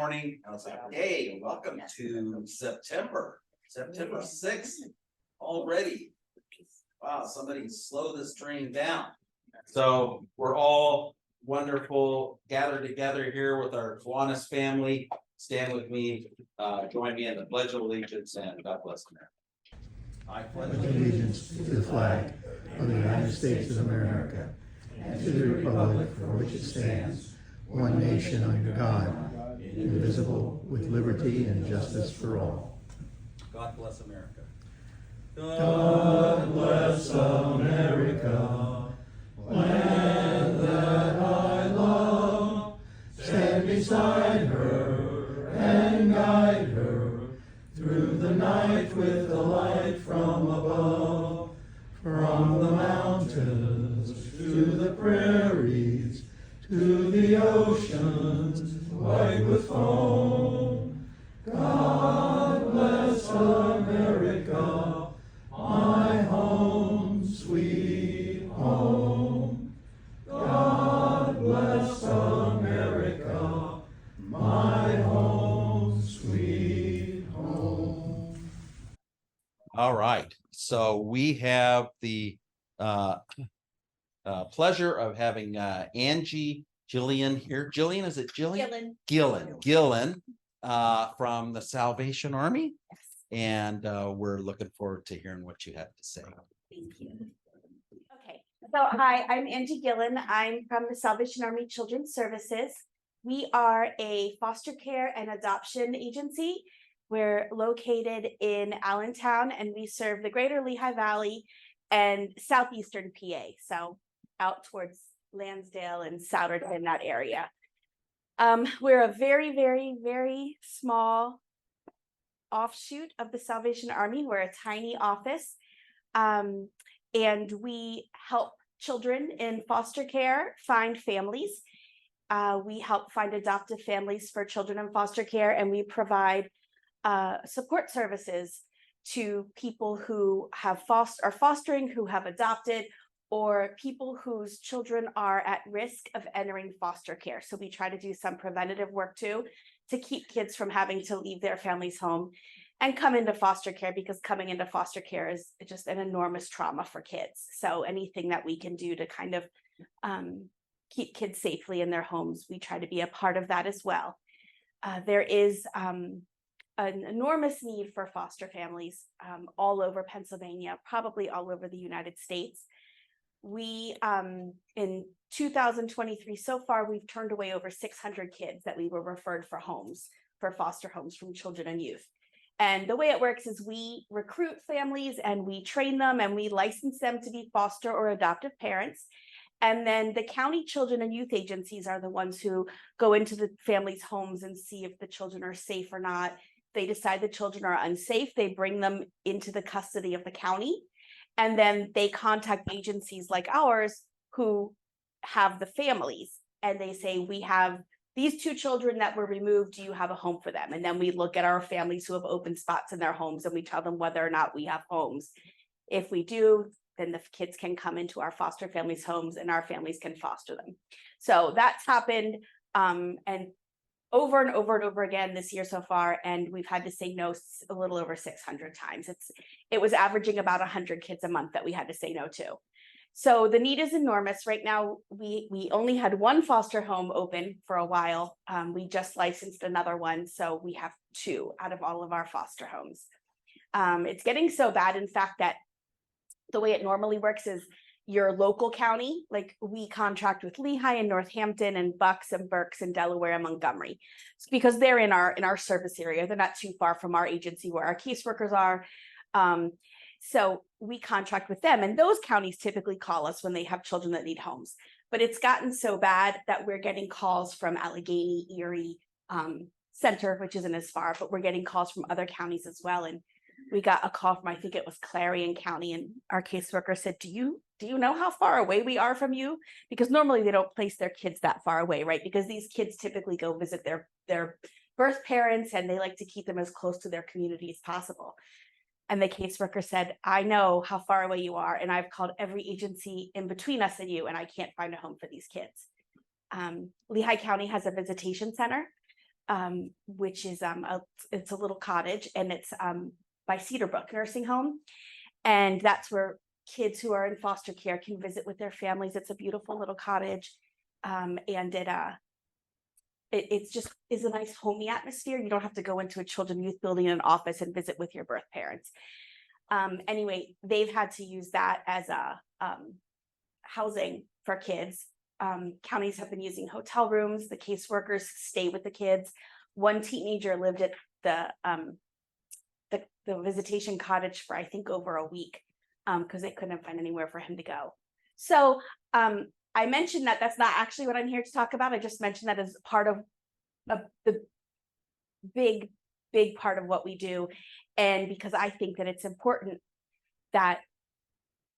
morning. I was like, hey, welcome to September 6th already. Wow, somebody slow this train down. So we're all wonderful, gathered together here with our Kiwanis family. Stand with me, join me in the Pledge of Allegiance, and God bless America. I pledge allegiance to the flag of the United States of America and to the republic for which it stands, one nation under God, indivisible, with liberty and justice for all. God bless America. God bless America, land that I love. Stand beside her and guide her through the night with the light from above. From the mountains to the prairies, to the oceans white with foam. God bless America, my home, sweet home. God bless America, my home, sweet home. All right. So we have the pleasure of having Angie Gillen here. Gillian, is it Gillian? Gillen from the Salvation Army. Yes. And we're looking forward to hearing what you have to say. Thank you. Okay, so hi, I'm Angie Gillen. I'm from the Salvation Army Children's Services. We are a foster care and adoption agency. We're located in Allentown, and we serve the greater Lehigh Valley and southeastern PA, so out towards Lansdale and Souderton, that area. We're a very, very, very small offshoot of the Salvation Army. We're a tiny office, and we help children in foster care find families. We help find adoptive families for children in foster care, and we provide support services to people who have are fostering, who have adopted, or people whose children are at risk of entering foster care. So we try to do some preventative work too, to keep kids from having to leave their family's home and come into foster care, because coming into foster care is just an enormous trauma for kids. So anything that we can do to kind of keep kids safely in their homes, we try to be a part of that as well. There is an enormous need for foster families all over Pennsylvania, probably all over the United States. We, in 2023, so far, we've turned away over 600 kids that we were referred for homes, for foster homes from children and youth. And the way it works is we recruit families and we train them and we license them to be foster or adoptive parents. And then the county children and youth agencies are the ones who go into the families' homes and see if the children are safe or not. They decide the children are unsafe, they bring them into the custody of the county, and then they contact agencies like ours who have the families, and they say, we have these 2 children that were removed, do you have a home for them? And then we look at our families who have open spots in their homes, and we tell them whether or not we have homes. If we do, then the kids can come into our foster families' homes and our families can foster them. So that's happened and over and over and over again this year so far, and we've had to say no a little over 600 times. It was averaging about 100 kids a month that we had to say no to. So the need is enormous. Right now, we only had 1 foster home open for a while. We just licensed another one, so we have 2 out of all of our foster homes. It's getting so bad, in fact, that the way it normally works is your local county, like we contract with Lehigh and Northampton and Bucks and Berks and Delaware and Montgomery, because they're in our service area. They're not too far from our agency where our caseworkers are. So we contract with them, and those counties typically call us when they have children that need homes. But it's gotten so bad that we're getting calls from Allegheny, Erie, Center, which isn't as far, but we're getting calls from other counties as well. And we got a call from, I think it was Clarion County, and our caseworker said, do you know how far away we are from you? Because normally they don't place their kids that far away, right? Because these kids typically go visit their birth parents, and they like to keep them as close to their community as possible. And the caseworker said, I know how far away you are, and I've called every agency in between us and you, and I can't find a home for these kids. Lehigh County has a visitation center. which is it's a little cottage, and it's by Cedarbrook Nursing Home, and that's where kids who are in foster care can visit with their families. It's a beautiful little cottage, and it's just is a nice homey atmosphere. You don't have to go into a children's youth building in an office and visit with your birth parents. Anyway, they've had to use that as a housing for kids. Counties have been using hotel rooms. The caseworkers stay with the kids. One teenager lived at the visitation cottage for, I think, over a week, because they couldn't find anywhere for him to go. So I mentioned that that's not actually what I'm here to talk about. I just mentioned that as part of the big part of what we do. And because I think that it's important that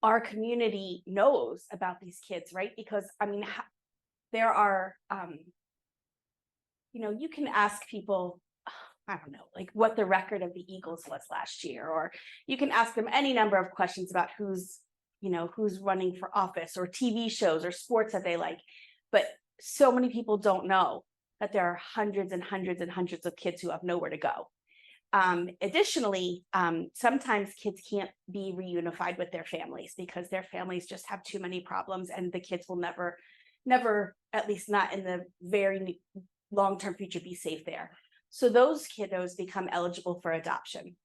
our community knows about these kids, right? Because I mean, there are, you can ask people, I don't know, like what the record of the Eagles was last year, or you can ask them any number of questions about who's running for office, or TV shows or sports that they like. But so many people don't know that there are hundreds and hundreds and hundreds of kids who have nowhere to go. Additionally, sometimes kids can't be reunified with their families because their families just have too many problems, and the kids will never, at least not in the very long-term future, be safe there. So those kiddos become eligible for adoption.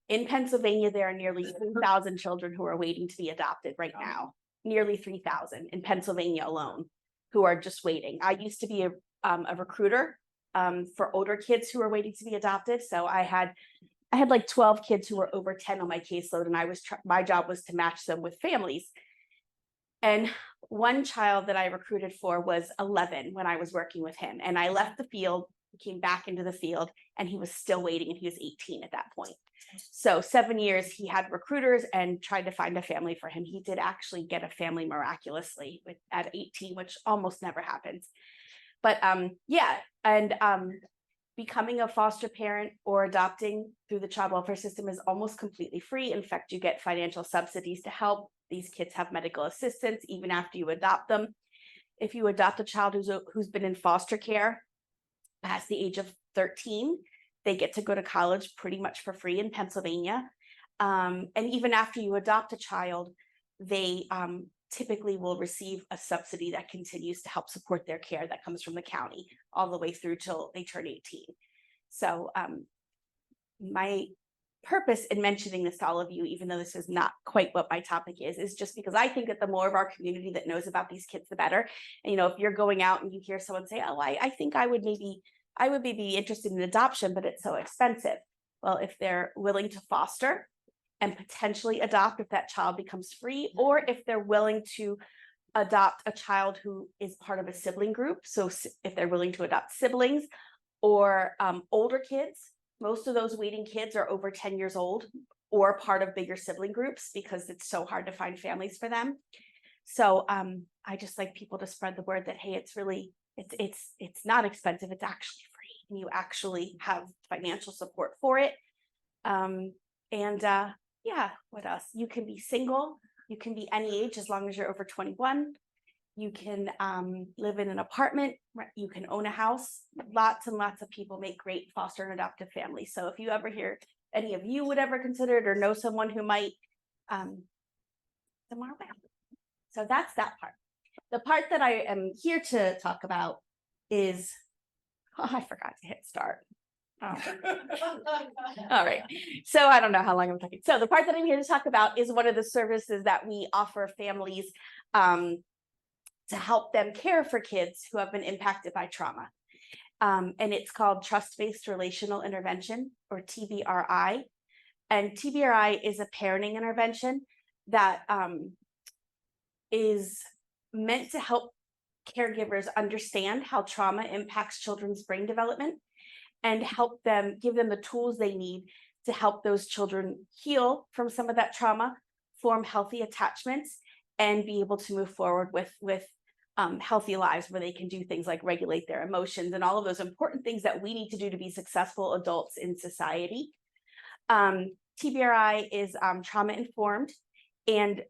In Pennsylvania, there are nearly 3,000 children who are waiting to be adopted right now, nearly 3,000 in Pennsylvania alone, who are just waiting. I used to be a recruiter for older kids who are waiting to be adopted. So I had like 12 kids who were over 10 on my caseload, and my job was to match them with families. And one child that I recruited for was 11 when I was working with him, and I left the field, came back into the field, and he was still waiting, and he was 18 at that point. So 7 years he had recruiters and tried to find a family for him. He did actually get a family miraculously at 18, which almost never happens. But becoming a foster parent or adopting through the child welfare system is almost completely free. In fact, you get financial subsidies to help these kids have medical assistance even after you adopt them. If you adopt a child who's been in foster care past the age of 13, they get to go to college pretty much for free in Pennsylvania. And even after you adopt a child, they typically will receive a subsidy that continues to help support their care that comes from the county all the way through till they turn 18. So my purpose in mentioning this to all of you, even though this is not quite what my topic is just because I think that the more of our community that knows about these kids, the better. And, if you're going out and you hear someone say, oh, I think I would maybe be interested in adoption, but it's so expensive. Well, if they're willing to foster and potentially adopt, if that child becomes free, or if they're willing to adopt a child who is part of a sibling group. So if they're willing to adopt siblings or older kids, most of those waiting kids are over 10 years old or part of bigger sibling groups because it's so hard to find families for them. So I just like people to spread the word that, hey, it's not expensive. It's actually free, and you actually have financial support for it. What else? You can be single. You can be any age as long as you're over 21. You can live in an apartment. You can own a house. Lots and lots of people make great foster and adoptive families. So if you ever hear any of you would ever consider it or know someone who might, tomorrow. So that's that part. The part that I am here to talk about is, I forgot to hit start. Oh. All right. So I don't know how long I'm talking. So the part that I'm here to talk about is one of the services that we offer families to help them care for kids who have been impacted by trauma. And it's called Trust-Based Relational Intervention, or TBRI. And TBRI is a parenting intervention that is meant to help caregivers understand how trauma impacts children's brain development and help them, give them the tools they need to help those children heal from some of that trauma, form healthy attachments, and be able to move forward with healthy lives where they can do things like regulate their emotions and all of those important things that we need to do to be successful adults in society. TBRI is trauma informed, and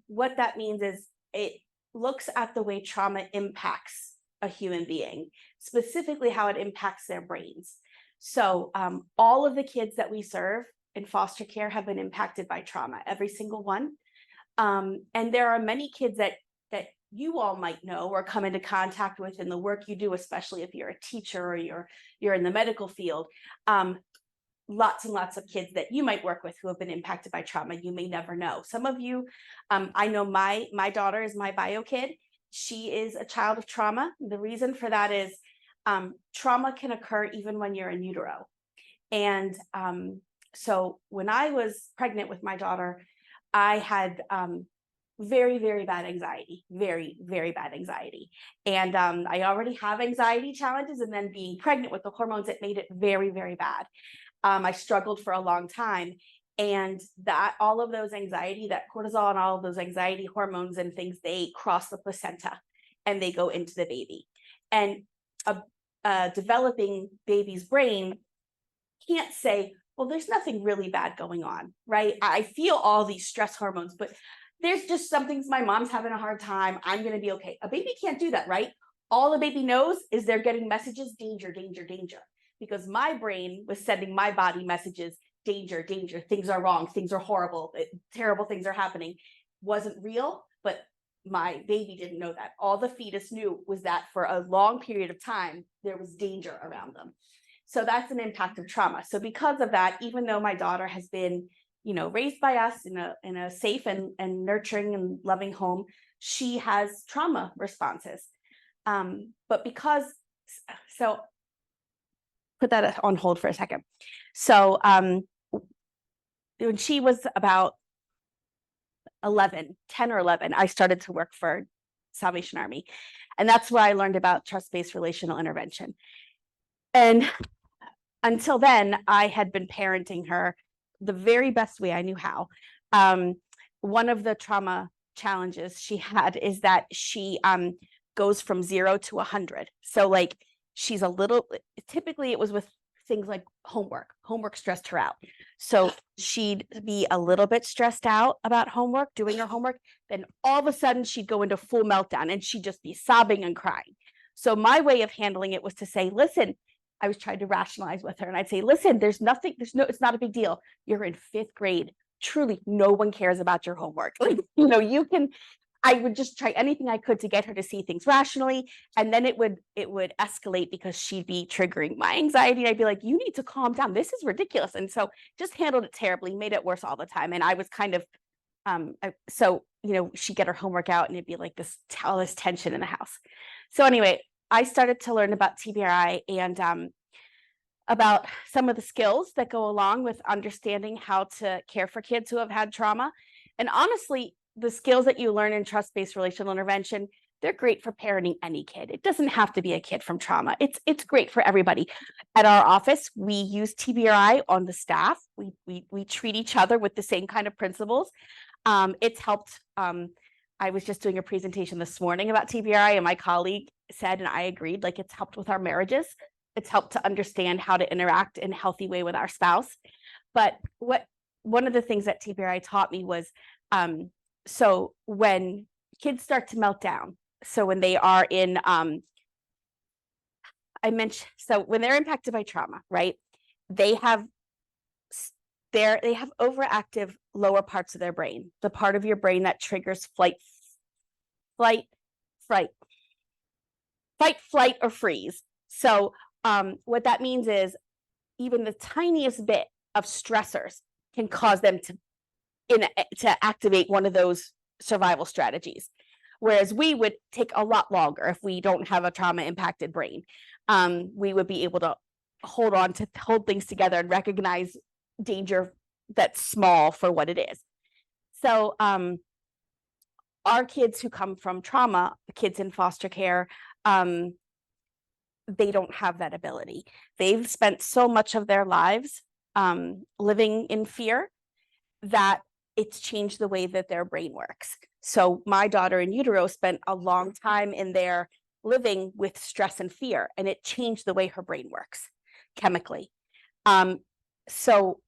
what that means is it looks at the way trauma impacts a human being, specifically how it impacts their brains. So all of the kids that we serve in foster care have been impacted by trauma, every single one. And there are many kids that you all might know or come into contact with in the work you do, especially if you're a teacher or you're in the medical field. Lots and lots of kids that you might work with who have been impacted by trauma. You may never know. Some of you, I know my daughter is my bio kid. She is a child of trauma. The reason for that is trauma can occur even when you're in utero. And so when I was pregnant with my daughter, I had very, very bad anxiety, very, very bad anxiety. And I already have anxiety challenges, and then being pregnant with the hormones, it made it very, very bad. I struggled for a long time, and that all of those anxiety, that cortisol and all of those anxiety hormones and things, they cross the placenta and they go into the baby. And a developing baby's brain can't say, well, there's nothing really bad going on, right? I feel all these stress hormones, but there's just some things, my mom's having a hard time, I'm going to be okay. A baby can't do that, right? All a baby knows is they're getting messages, danger, danger, danger. Because my brain was sending my body messages, danger, danger, things are wrong, things are horrible, terrible things are happening. Wasn't real, but my baby didn't know that. All the fetus knew was that for a long period of time, there was danger around them. So that's an impact of trauma. So because of that, even though my daughter has been, raised by us in a safe and nurturing and loving home, she has trauma responses. But so put that on hold for a second. So when she was about 10 or 11, I started to work for Salvation Army. And that's where I learned about trust-based relational intervention. And until then, I had been parenting her the very best way I knew how. One of the trauma challenges she had is that she goes from 0 to 100. So like, she's typically it was with things like homework stressed her out. So she'd be a little bit stressed out about doing her homework. Then all of a sudden she'd go into full meltdown and she'd just be sobbing and crying. So my way of handling it was to say, listen, I was trying to rationalize with her and I'd say, listen, it's not a big deal. You're in 5th grade. Truly, no one cares about your homework. I would just try anything I could to get her to see things rationally. And then it would escalate because she'd be triggering my anxiety. I'd be like, you need to calm down. This is ridiculous. And so just handled it terribly, made it worse all the time. And I was kind of, she'd get her homework out and it'd be like all this tension in the house. So anyway, I started to learn about TBRI and about some of the skills that go along with understanding how to care for kids who have had trauma. And honestly, the skills that you learn in trust-based relational intervention, they're great for parenting any kid. It doesn't have to be a kid from trauma. It's great for everybody. At our office, we use TBRI on the staff. We treat each other with the same kind of principles. It's helped. I was just doing a presentation this morning about TBRI, and my colleague said, and I agreed, like it's helped with our marriages. It's helped to understand how to interact in a healthy way with our spouse. But one of the things that TBRI taught me was, so when kids start to melt down, so when they are in, when they're impacted by trauma, right? They have overactive lower parts of their brain, the part of your brain that triggers fight, flight, or freeze. So what that means is even the tiniest bit of stressors can cause them to activate one of those survival strategies. Whereas we would take a lot longer if we don't have a trauma impacted brain. We would be able to hold things together and recognize danger that's small for what it is. So our kids who come from trauma, kids in foster care, they don't have that ability. They've spent so much of their lives living in fear that it's changed the way that their brain works. So my daughter in utero spent a long time in there living with stress and fear, and it changed the way her brain works chemically. So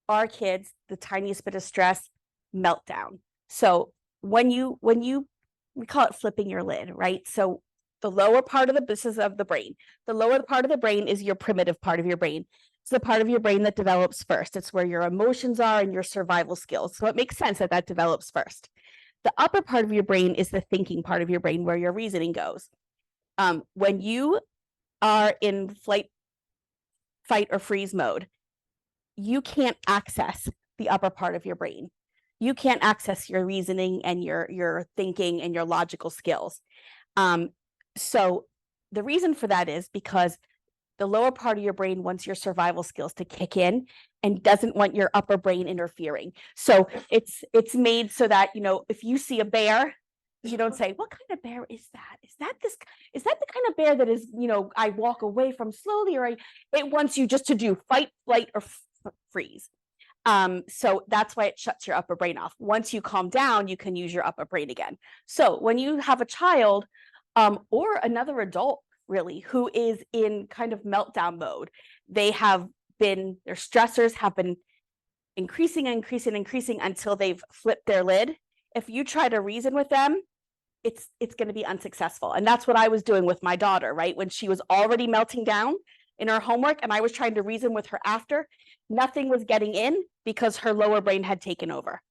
our kids, the tiniest bit of stress, meltdown. So when we call it flipping your lid, right? So the lower part of the brain. The lower part of the brain is your primitive part of your brain. It's the part of your brain that develops first. It's where your emotions are and your survival skills. So it makes sense that that develops first. The upper part of your brain is the thinking part of your brain, where your reasoning goes. When you are in flight, fight, or freeze mode, you can't access the upper part of your brain. You can't access your reasoning and your thinking and your logical skills. So the reason for that is because the lower part of your brain wants your survival skills to kick in and doesn't want your upper brain interfering. So it's made so that, you know, if you see a bear, you don't say, what kind of bear is that? Is that the kind of bear that is, you know, I walk away from slowly, or it wants you just to do fight, flight, or freeze. So that's why it shuts your upper brain off. Once you calm down, you can use your upper brain again. So when you have a child, or another adult really, who is in kind of meltdown mode, their stressors have been increasing until they've flipped their lid. If you try to reason with them, it's going to be unsuccessful. And that's what I was doing with my daughter, right? When she was already melting down in her homework and I was trying to reason with her after, nothing was getting in because her lower brain had taken over.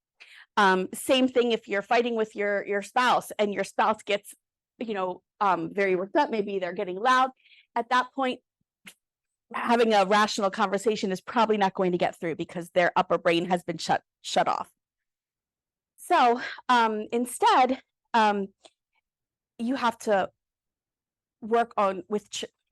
Same thing if you're fighting with your spouse and your spouse gets, you know, very worked up, maybe they're getting loud. At that point, having a rational conversation is probably not going to get through because their upper brain has been shut off. So instead, you have to work on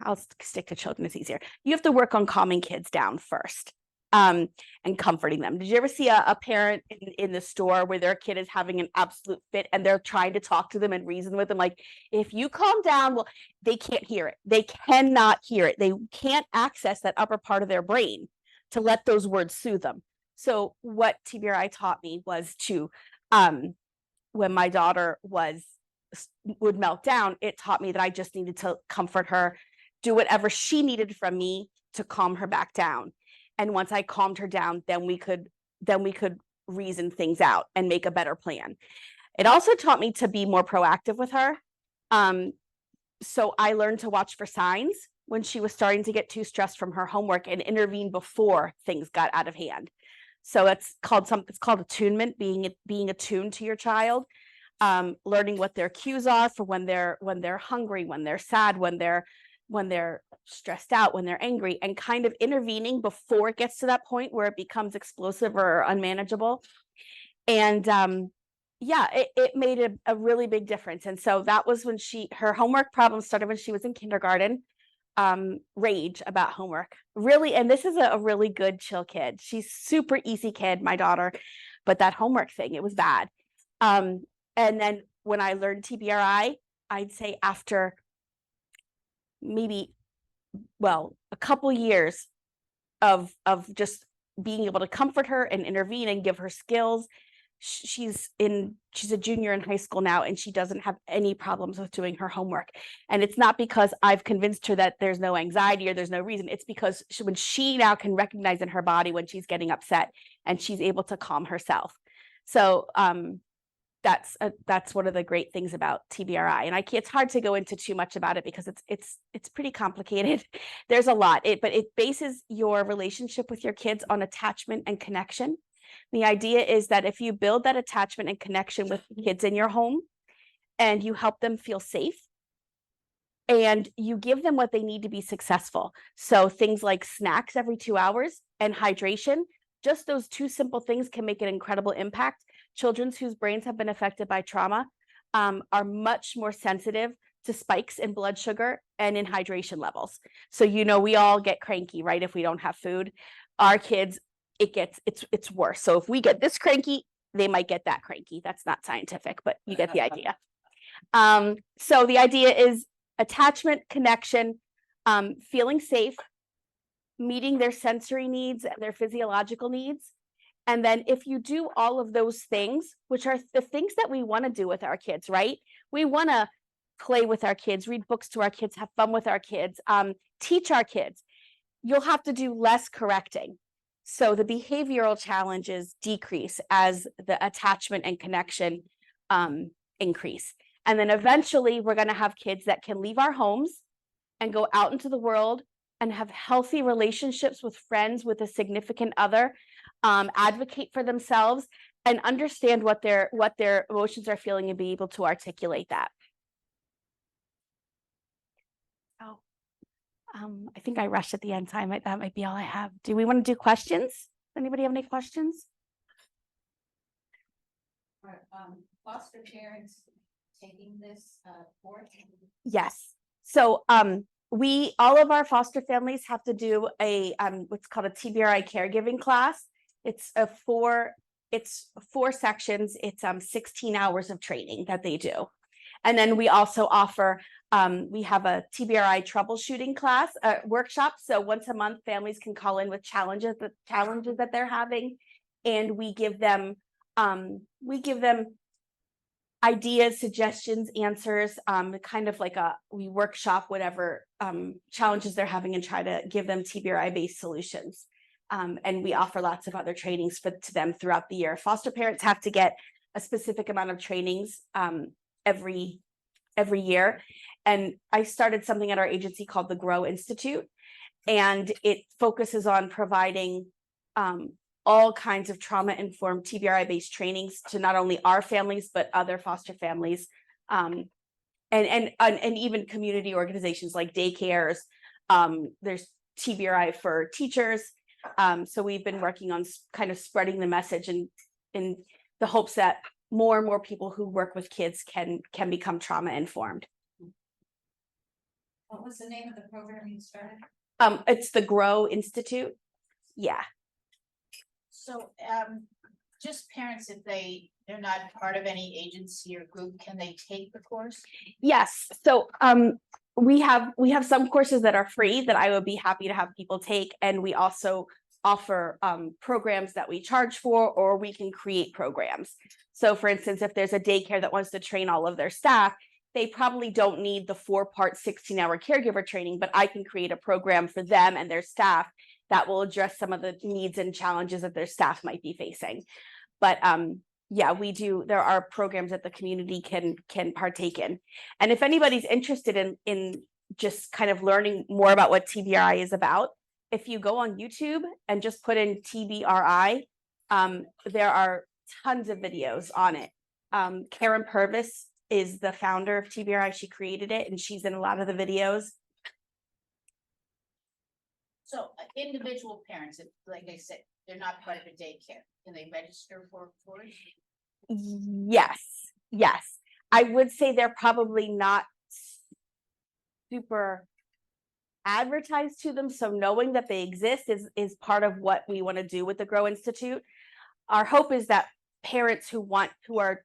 I'll stick to children, it's easier. You have to work on calming kids down first. And comforting them. Did you ever see a parent in the store where their kid is having an absolute fit and they're trying to talk to them and reason with them? Like, if you calm down, well, they can't hear it. They cannot hear it. They can't access that upper part of their brain to let those words soothe them. So what TBRI taught me was to, when my daughter would melt down, it taught me that I just needed to comfort her, do whatever she needed from me to calm her back down. And once I calmed her down, then we could reason things out and make a better plan. It also taught me to be more proactive with her. So I learned to watch for signs when she was starting to get too stressed from her homework and intervene before things got out of hand. So it's called attunement, being attuned to your child, learning what their cues are for when they're hungry, when they're sad, when they're stressed out, when they're angry, and kind of intervening before it gets to that point where it becomes explosive or unmanageable. And it made a really big difference. And so that was when her homework problem started when she was in kindergarten. Rage about homework, really. And this is a really good, chill kid. She's super easy kid, my daughter, but that homework thing, it was bad. And then when I learned TBRI, I'd say after maybe, a couple years of just being able to comfort her and intervene and give her skills, she's a junior in high school now, and she doesn't have any problems with doing her homework. And it's not because I've convinced her that there's no anxiety or there's no reason. It's because when she now can recognize in her body when she's getting upset, and she's able to calm herself. So that's one of the great things about TBRI. And it's hard to go into too much about it because it's pretty complicated. There's a lot, but it bases your relationship with your kids on attachment and connection. The idea is that if you build that attachment and connection with kids in your home, and you help them feel safe, and you give them what they need to be successful. So things like snacks every 2 hours and hydration, just those two simple things can make an incredible impact. Children whose brains have been affected by trauma are much more sensitive to spikes in blood sugar and in hydration levels. So, we all get cranky, right? If we don't have food, our kids, it's worse. So if we get this cranky, they might get that cranky. That's not scientific, but you get the idea. So the idea is attachment, connection, feeling safe, meeting their sensory needs and their physiological needs. And then if you do all of those things, which are the things that we want to do with our kids, right? We want to play with our kids, read books to our kids, have fun with our kids, teach our kids. You'll have to do less correcting. So the behavioral challenges decrease as the attachment and connection increase. And then eventually we're going to have kids that can leave our homes and go out into the world and have healthy relationships with friends, with a significant other, advocate for themselves, and understand what their emotions are feeling and be able to articulate that. Oh, I think I rushed at the end time. That might be all I have. Do we want to do questions? Anybody have any questions? Foster parents taking this course? Yes. So all of our foster families have to do a what's called a TBRI caregiving class. It's four sections. It's 16 hours of training that they do. And then we also offer we have a TBRI troubleshooting class workshop. So once a month, families can call in with challenges that they're having, and we give them ideas, suggestions, answers, kind of like we workshop whatever challenges they're having and try to give them TBRI based solutions. And we offer lots of other trainings to them throughout the year. Foster parents have to get a specific amount of trainings every year. And I started something at our agency called the Grow Institute, and it focuses on providing all kinds of trauma-informed TBRI-based trainings to not only our families, but other foster families, and even community organizations like daycares. There's TBRI for teachers. So we've been working on kind of spreading the message in the hopes that more and more people who work with kids can become trauma-informed. What was the name of the program you started? It's the Grow Institute. Yeah. So just parents, if they're not part of any agency or group, can they take the course? Yes. So we have some courses that are free that I would be happy to have people take, and we also offer programs that we charge for, or we can create programs. So for instance, if there's a daycare that wants to train all of their staff, they probably don't need the 4-part 16-hour caregiver training, but I can create a program for them and their staff that will address some of the needs and challenges that their staff might be facing. But yeah, there are programs that the community can partake in. And if anybody's interested in just kind of learning more about what TBRI is about, if you go on YouTube and just put in TBRI, there are tons of videos on it. Karen Purvis is the founder of TBRI. She created it, and she's in a lot of the videos. So individual parents, if, like I said, they're not part of a daycare, can they register for it? Yes. I would say they're probably not super advertised to them. So knowing that they exist is part of what we want to do with the Grow Institute. Our hope is that parents who are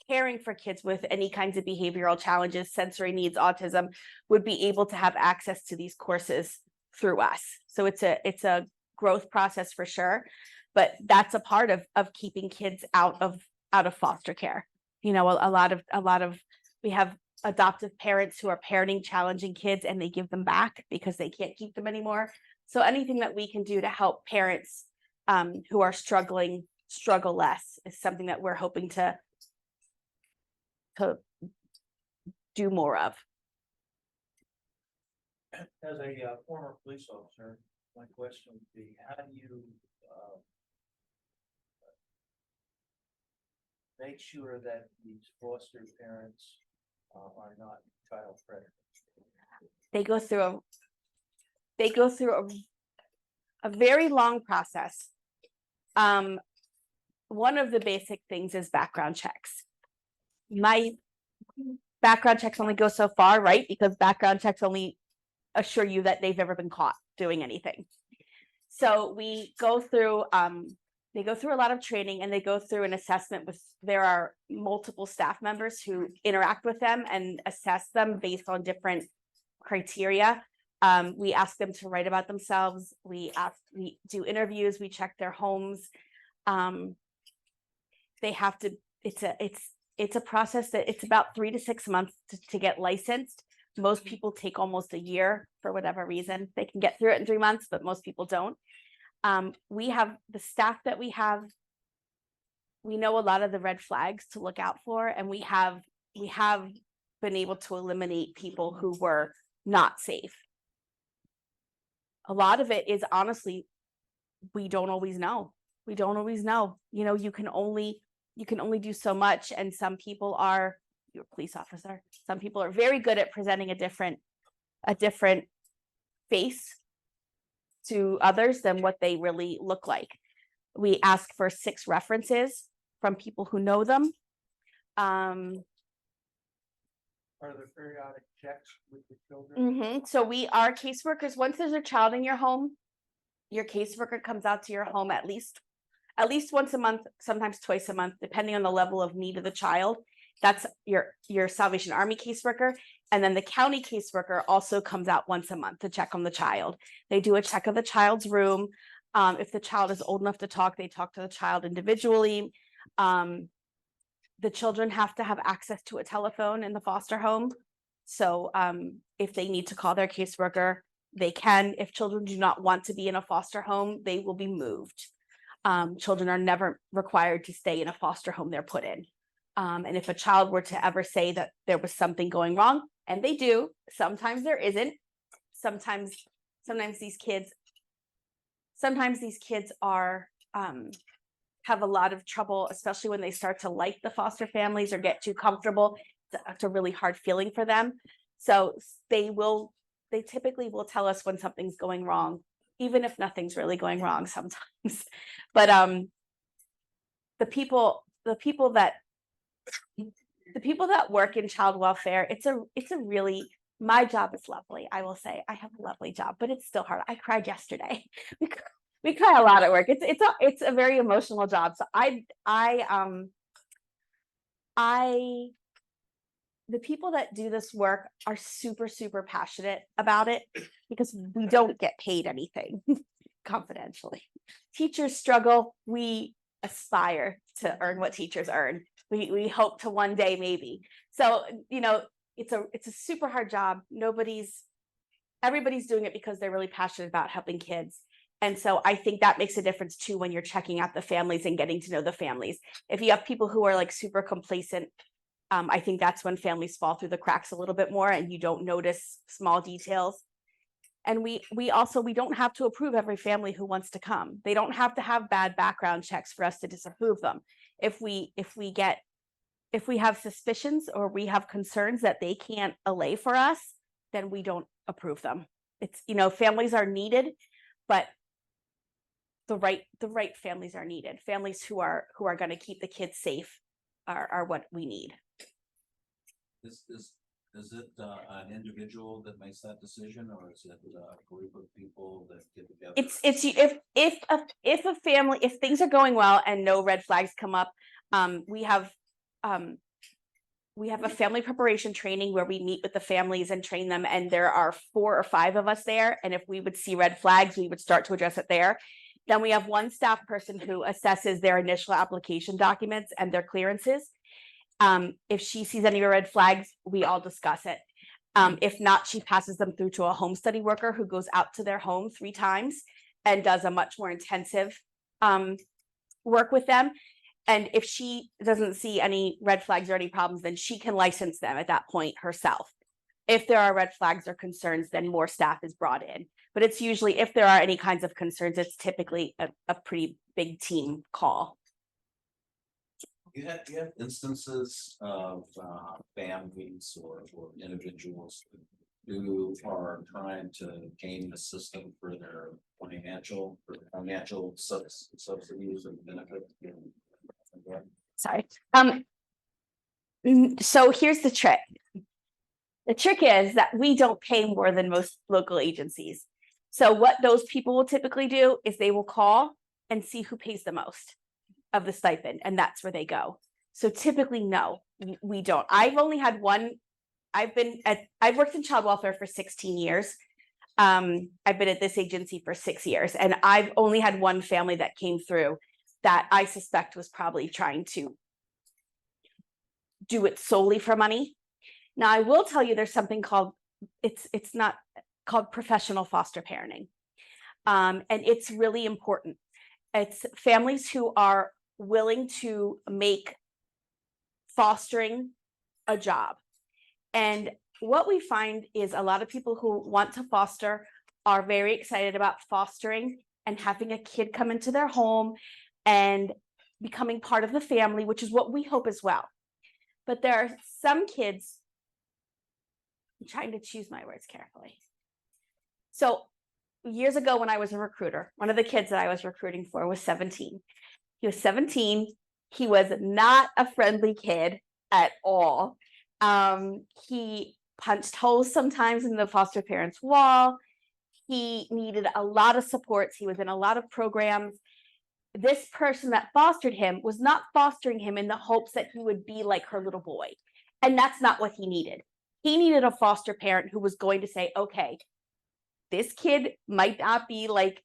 caring for kids with any kinds of behavioral challenges, sensory needs, autism, would be able to have access to these courses through us. So it's a growth process for sure, but that's a part of keeping kids out of foster care. You know, a lot of we have adoptive parents who are parenting challenging kids, and they give them back because they can't keep them anymore. So anything that we can do to help parents who are struggle less is something that we're hoping to do more of. As a former police officer, my question would be, how do you make sure that these foster parents are not child predators? They go through a very long process. One of the basic things is background checks. My background checks only go so far, right? Because background checks only assure you that they've never been caught doing anything. So we go through, they go through a lot of training, and they go through an assessment there are multiple staff members who interact with them and assess them based on different criteria. We ask them to write about themselves. We do interviews. We check their homes. They have to, it's a process that it's about 3 to 6 months to get licensed. Most people take almost a year for whatever reason. They can get through it in 3 months, but most people don't. We have the staff that we have. We know a lot of the red flags to look out for, and we have been able to eliminate people who were not safe. A lot of it is honestly, we don't always know. We don't always know. You know, you can only do so much, and some people are, you're a police officer, some people are very good at presenting a different face to others than what they really look like. We ask for 6 references from people who know them. Are there periodic checks with the children? So we are caseworkers. Once there's a child in your home, your caseworker comes out to your home at least once a month, sometimes twice a month, depending on the level of need of the child. That's your Salvation Army caseworker. And then the county caseworker also comes out once a month to check on the child. They do a check of the child's room. If the child is old enough to talk, they talk to the child individually. The children have to have access to a telephone in the foster home. So if they need to call their caseworker, they can. If children do not want to be in a foster home, they will be moved. Children are never required to stay in a foster home they're put in. And if a child were to ever say that there was something going wrong, and they do, sometimes there isn't. Sometimes these kids are have a lot of trouble, especially when they start to like the foster families or get too comfortable. It's a really hard feeling for them. So they typically will tell us when something's going wrong, even if nothing's really going wrong sometimes. But the people that work in child welfare, it's a really, my job is lovely. I will say I have a lovely job, but it's still hard. I cried yesterday. We cry a lot at work. It's a very emotional job. So the people that do this work are super, super passionate about it because we don't get paid anything confidentially. Teachers struggle. We aspire to earn what teachers earn. We hope to one day maybe. So, you know, it's a super hard job. Everybody's doing it because they're really passionate about helping kids. And so I think that makes a difference too when you're checking out the families and getting to know the families. If you have people who are like super complacent, I think that's when families fall through the cracks a little bit more and you don't notice small details. And we don't have to approve every family who wants to come. They don't have to have bad background checks for us to disapprove them. If we have suspicions or we have concerns that they can't allay for us, then we don't approve them. It's, you know, families are needed, but the right families are needed. Families who are going to keep the kids safe are what we need. Is it an individual that makes that decision, or is it a group of people that get together? If a family, if things are going well and no red flags come up, we have a family preparation training where we meet with the families and train them, and there are 4 or 5 of us there, and if we would see red flags, we would start to address it there. Then we have one staff person who assesses their initial application documents and their clearances. If she sees any red flags, we all discuss it. If not, she passes them through to a home study worker who goes out to their home 3 times and does a much more intensive work with them. And if she doesn't see any red flags or any problems, then she can license them at that point herself. If there are red flags or concerns, then more staff is brought in. But it's usually, if there are any kinds of concerns, it's typically a pretty big team call. You have instances of families or individuals who are trying to gain the system for their financial subsidies and benefits. Sorry. So here's the trick. The trick is that we don't pay more than most local agencies. So what those people will typically do is they will call and see who pays the most of the stipend, and that's where they go. So typically, no, we don't. I've only had one. I've worked in child welfare for 16 years. I've been at this agency for 6 years, and I've only had one family that came through that I suspect was probably trying to do it solely for money. Now, I will tell you there's something called, it's not called professional foster parenting. And it's really important. It's families who are willing to make fostering a job. And what we find is a lot of people who want to foster are very excited about fostering and having a kid come into their home and becoming part of the family, which is what we hope as well. But there are some kids, I'm trying to choose my words carefully. So years ago when I was a recruiter, one of the kids that I was recruiting for was 17. He was 17. He was not a friendly kid at all. He punched holes sometimes in the foster parents' wall. He needed a lot of supports. He was in a lot of programs. This person that fostered him was not fostering him in the hopes that he would be like her little boy. And that's not what he needed. He needed a foster parent who was going to say, okay, this kid might not be like,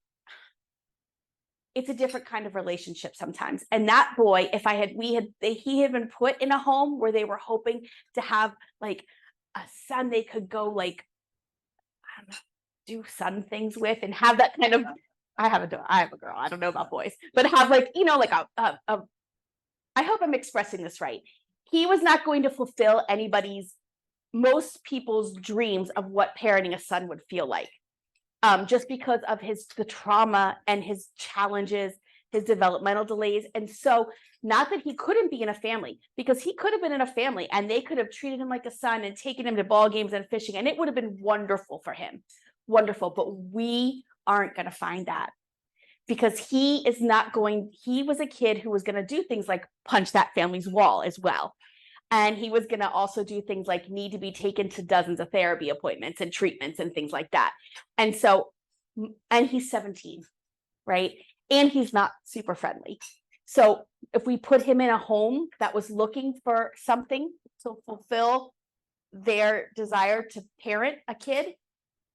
it's a different kind of relationship sometimes. And that boy, he had been put in a home where they were hoping to have like a son they could go like, I don't know, do son things with and have that kind of, I have a girl, I don't know about boys, but have like, you know, like I hope I'm expressing this right. He was not going to fulfill most people's dreams of what parenting a son would feel like. Just because of the trauma and his challenges, his developmental delays. And so not that he couldn't be in a family, because he could have been in a family and they could have treated him like a son and taken him to ball games and fishing, and it would have been wonderful for him. Wonderful. But we aren't going to find that, because he was a kid who was going to do things like punch that family's wall as well. And he was going to also do things like need to be taken to dozens of therapy appointments and treatments and things like that. And so, and he's 17, right? And he's not super friendly. So if we put him in a home that was looking for something to fulfill their desire to parent a kid,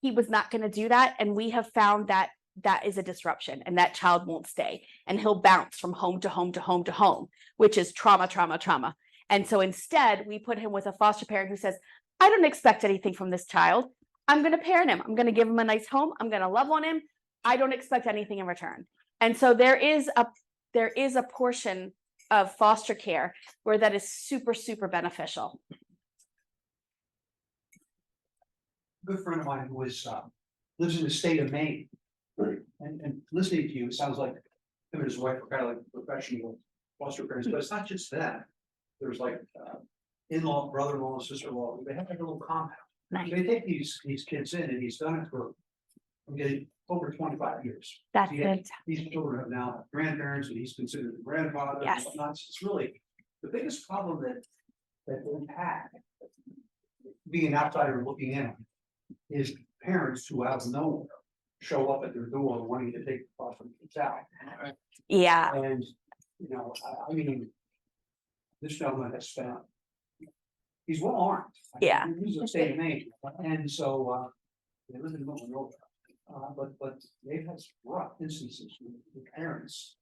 he was not going to do that. And we have found that that is a disruption, and that child won't stay, and he'll bounce from home to home to home to home, which is trauma, trauma, trauma. And so instead, we put him with a foster parent who says, I don't expect anything from this child. I'm going to parent him. I'm going to give him a nice home. I'm going to love on him. I don't expect anything in return. And so there is a portion of foster care where that is super, super beneficial. A good friend of mine who lives in the state of Maine. And listening to you, it sounds like him and his wife are kind of like professional foster parents, but it's not just that. There's like in-law, brother-in-law, sister-in-law. They have like a little compound. Nice. They take these kids in, and he's done it for over 25 years. That's good. These children have now grandparents, and he's considered a grandfather. Yes. And whatnot. It's really the biggest problem that they've had, being an outsider looking in, is parents who out of nowhere show up at their door wanting to take the foster kids out. Yeah. And, you know, I mean, this gentleman has spent, he's well armed. Yeah. He's a state of Maine, and so, they live in the middle of nowhere. But they've had some rough instances with parents,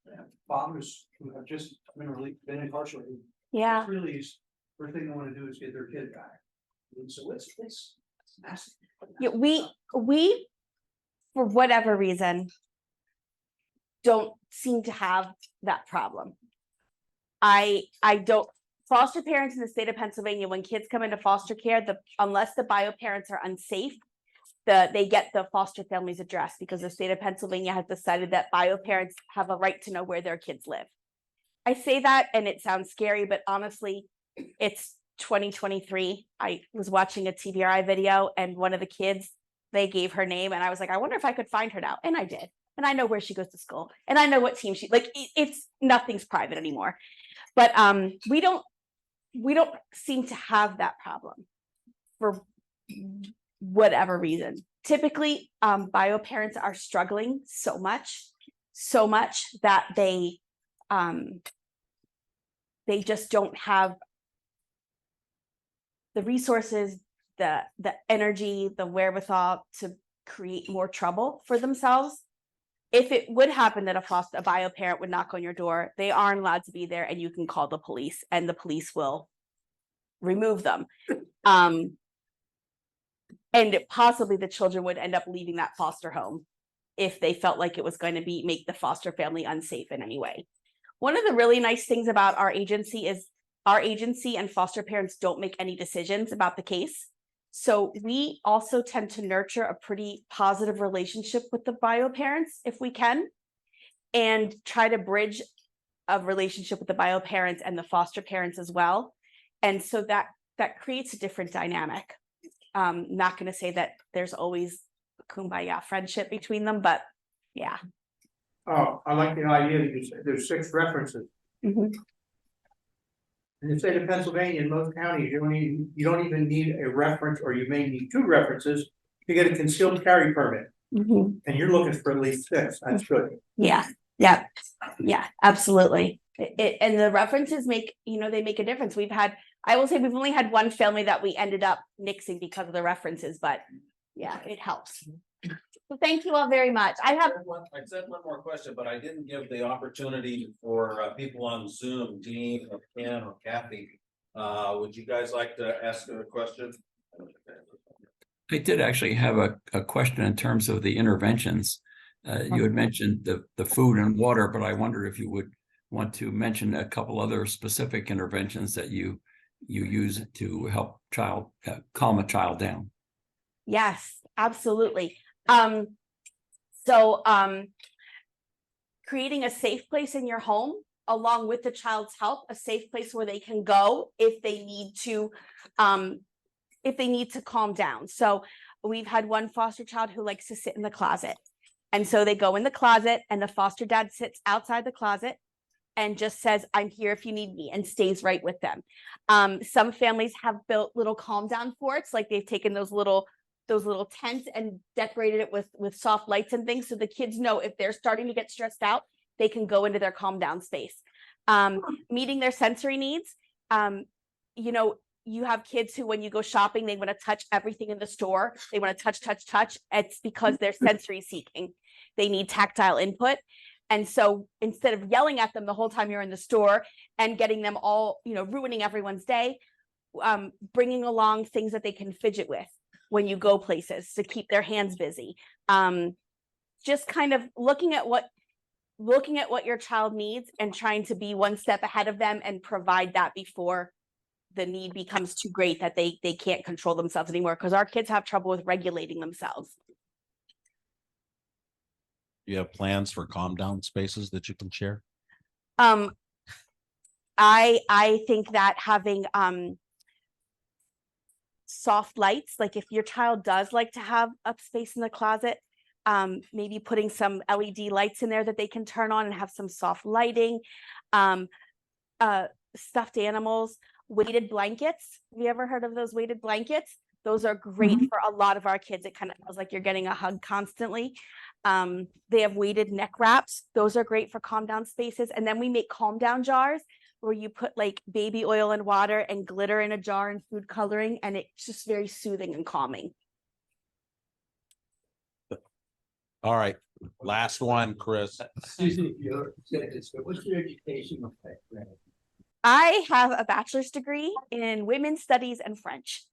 fathers who have just been incarcerated. Yeah. It's really, first thing they want to do is get their kid back. And so it's massive. Yeah, we for whatever reason don't seem to have that problem. I don't, foster parents in the state of Pennsylvania, when kids come into foster care, unless the bio parents are unsafe, they get the foster family's address, because the state of Pennsylvania has decided that bio parents have a right to know where their kids live. I say that and it sounds scary, but honestly, it's 2023. I was watching a TVRI video, and one of the kids, they gave her name, and I was like, I wonder if I could find her now. And I did. And I know where she goes to school, and I know what team it's nothing's private anymore. But we don't seem to have that problem for whatever reason. Typically, bio parents are struggling so much that they just don't have the resources, the energy, the wherewithal to create more trouble for themselves. If it would happen that a bio parent would knock on your door, they aren't allowed to be there, and you can call the police, and the police will remove them. And possibly the children would end up leaving that foster home if they felt like it was going to make the foster family unsafe in any way. One of the really nice things about our agency is our agency and foster parents don't make any decisions about the case. So we also tend to nurture a pretty positive relationship with the bio parents if we can, and try to bridge a relationship with the bio parents and the foster parents as well. And so that creates a different dynamic. Not going to say that there's always kumbaya friendship between them, but yeah. Oh, I like the idea that you said there's 6 references. Mhm. In the state of Pennsylvania, in most counties, you don't even need a reference, or you may need 2 references to get a concealed carry permit. Mhm. And you're looking for at least 6. That's good. Yeah, absolutely. And the references make, they make a difference. I will say we've only had one family that we ended up nixing because of the references, but yeah, it helps. So thank you all very much. I said one more question, but I didn't give the opportunity for people on Zoom, Dean or Ken or Kathy. Would you guys like to ask a question? I did actually have a question in terms of the interventions. You had mentioned the food and water, but I wonder if you would want to mention a couple other specific interventions that you use to help calm a child down. Yes, absolutely. Creating a safe place in your home, along with the child's help, a safe place where they can go if they need to calm down. So we've had one foster child who likes to sit in the closet. And so they go in the closet and the foster dad sits outside the closet and just says, "I'm here if you need me," and stays right with them. Some families have built little calm down forts, like they've taken those little tents and decorated it with soft lights and things. So the kids know if they're starting to get stressed out, they can go into their calm down space. Meeting their sensory needs. You have kids who, when you go shopping, they want to touch everything in the store. They want to touch. It's because they're sensory seeking. They need tactile input. And so instead of yelling at them the whole time you're in the store and getting them all, ruining everyone's day, bringing along things that they can fidget with when you go places to keep their hands busy. Just kind of looking at what your child needs and trying to be one step ahead of them and provide that before the need becomes too great that they can't control themselves anymore, because our kids have trouble with regulating themselves. You have plans for calm down spaces that you can share? I think that having soft lights, like if your child does like to have a space in the closet, maybe putting some LED lights in there that they can turn on and have some soft lighting. Stuffed animals, weighted blankets. Have you ever heard of those weighted blankets? Those are great for a lot of our kids. It kind of feels like you're getting a hug constantly. They have weighted neck wraps. Those are great for calm down spaces. And then we make calm down jars where you put like baby oil and water and glitter in a jar and food coloring, and it's just very soothing and calming. All right, last one, Chris. Excuse me, what's your educational background? I have a bachelor's degree in women's studies and French.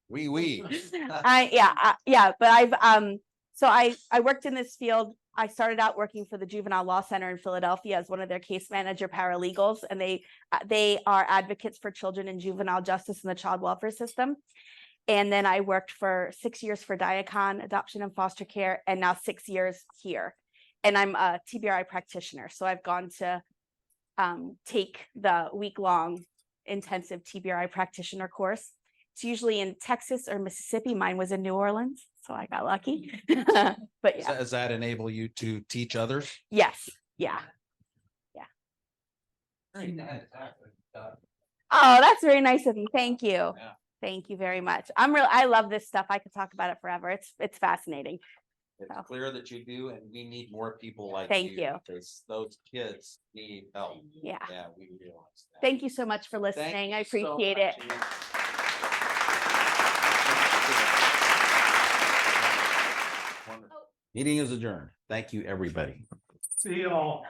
Oui. But I worked in this field. I started out working for the Juvenile Law Center in Philadelphia as one of their case manager paralegals, and they are advocates for children in juvenile justice and the child welfare system. And then I worked for 6 years for Diacon, adoption and foster care, and now 6 years here. And I'm a TBRI practitioner, so I've gone to take the week-long intensive TBRI practitioner course. It's usually in Texas or Mississippi. Mine was in New Orleans, so I got lucky. But yeah. Does that enable you to teach others? Yes. Yeah. Great. Oh, that's very nice of you. Thank you. Yeah. Thank you very much. I love this stuff. I could talk about it forever. It's fascinating. It's clear that you do, and we need more people like Thank you. because those kids need help. Yeah. Yeah, we realize that. Thank you so much for listening. Thank I you so appreciate it. much. Wonderful. Meeting is adjourned. Thank you, everybody. See y'all.